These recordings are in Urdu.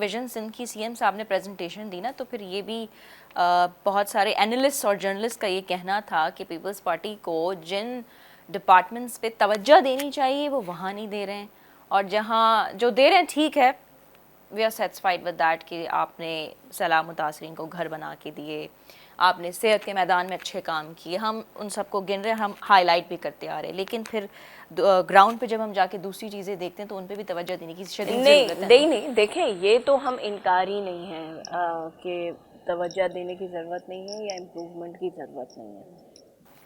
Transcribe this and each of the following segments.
ویژن سندھ کی سی ایم صاحب نے پریزنٹیشن دی نا، تو پھر یہ بھی بہت سارے اینالسٹ اور جرنلسٹ کا یہ کہنا تھا کہ پیپلز پارٹی کو جن ڈپارٹمنٹس پہ توجہ دینی چاہیے وہ وہاں نہیں دے رہے ہیں، اور جہاں جو دے رہے ہیں ٹھیک ہے، we are satisfied with that کہ آپ نے سیلاب متاثرین کو گھر بنا کے دیے، آپ نے صحت کے میدان میں اچھے کام کیے، ہم ان سب کو گن رہے ہیں، ہم ہائی لائٹ بھی کرتے آ رہے ہیں، لیکن پھر گراؤنڈ پہ جب ہم جا کے دوسری چیزیں دیکھتے ہیں تو ان پہ بھی توجہ دینے کی شدید ضرورت ہے۔ نہیں دیکھیں، یہ تو ہم انکاری نہیں ہیں کہ توجہ دینے کی ضرورت نہیں ہے یا امپروومنٹ کی ضرورت نہیں ہے،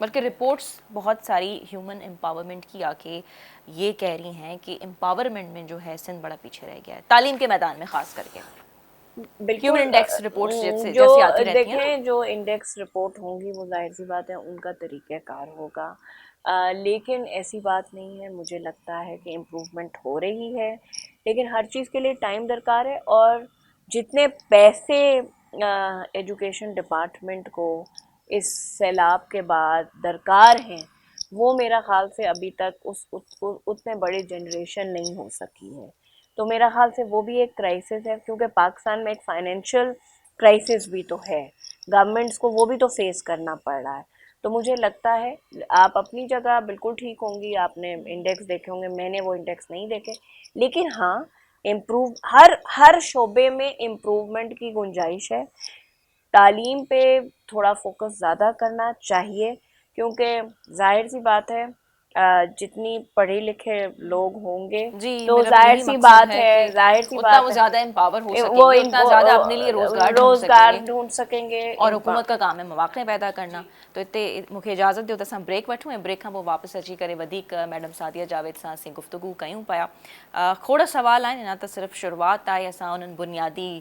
بلکہ رپورٹس بہت ساری ہیومن امپاورمنٹ کی آ کے یہ کہہ رہی ہیں کہ امپاورمنٹ میں جو ہے سندھ بڑا پیچھے رہ گیا ہے، تعلیم کے میدان میں خاص کر کے۔ ہیومن بالکل۔ انڈیکس رپورٹس جو جیسی آتی رہتی ہیں نا، دیکھیں، جو انڈیکس رپورٹ ہوں گی وہ ظاہر سی بات ہے ان کا طریقہ کار ہوگا، لیکن ایسی بات نہیں ہے، مجھے لگتا ہے کہ امپروومنٹ ہو رہی ہے، لیکن ہر چیز کے لیے ٹائم درکار ہے، اور جتنے پیسے ایجوکیشن ڈپارٹمنٹ کو اس سیلاب کے بعد درکار ہیں وہ میرا خیال سے ابھی تک اتنے بڑے جنریشن نہیں ہو سکی ہے، تو میرا خیال سے وہ بھی ایک کرائسس ہے، کیونکہ پاکستان میں ایک فائنینشیل کرائسس بھی تو ہے، گورنمنٹس کو وہ بھی تو فیس کرنا پڑ رہا ہے، تو مجھے لگتا ہے آپ اپنی جگہ بالکل ٹھیک ہوں گی، آپ نے انڈیکس دیکھے ہوں گے، میں نے وہ انڈیکس نہیں دیکھے، لیکن ہاں ہر شعبے میں امپروومنٹ کی گنجائش ہے، تعلیم پہ تھوڑا فوکس زیادہ کرنا چاہیے، کیونکہ ظاہر سی بات ہے جتنی پڑھے لکھے لوگ ہوں گے جی تو میرا بھی ظاہر یہی سی مقصد بات ہے ہے، کہ ظاہر سی اتنا وہ بات زیادہ امپاور ہو ہے سکیں گے، اتنا زیادہ اپنے لیے روزگار ڈھونڈ سکیں روزگار گے، ڈھونڈ سکیں گے، اور حکومت کا کام ہے مواقع پیدا کرنا۔ تو اتنے مجھے اجازت دیو تو بریک وٹھوں، بریک ہاں وہ واپس اچھی کرے ودیک میڈم سعدیہ جاوید سان سے گفتگو کیوں پایا، کھوڑا سوال آئیں نہ تو صرف شروعات آئے اساں انہن بنیادی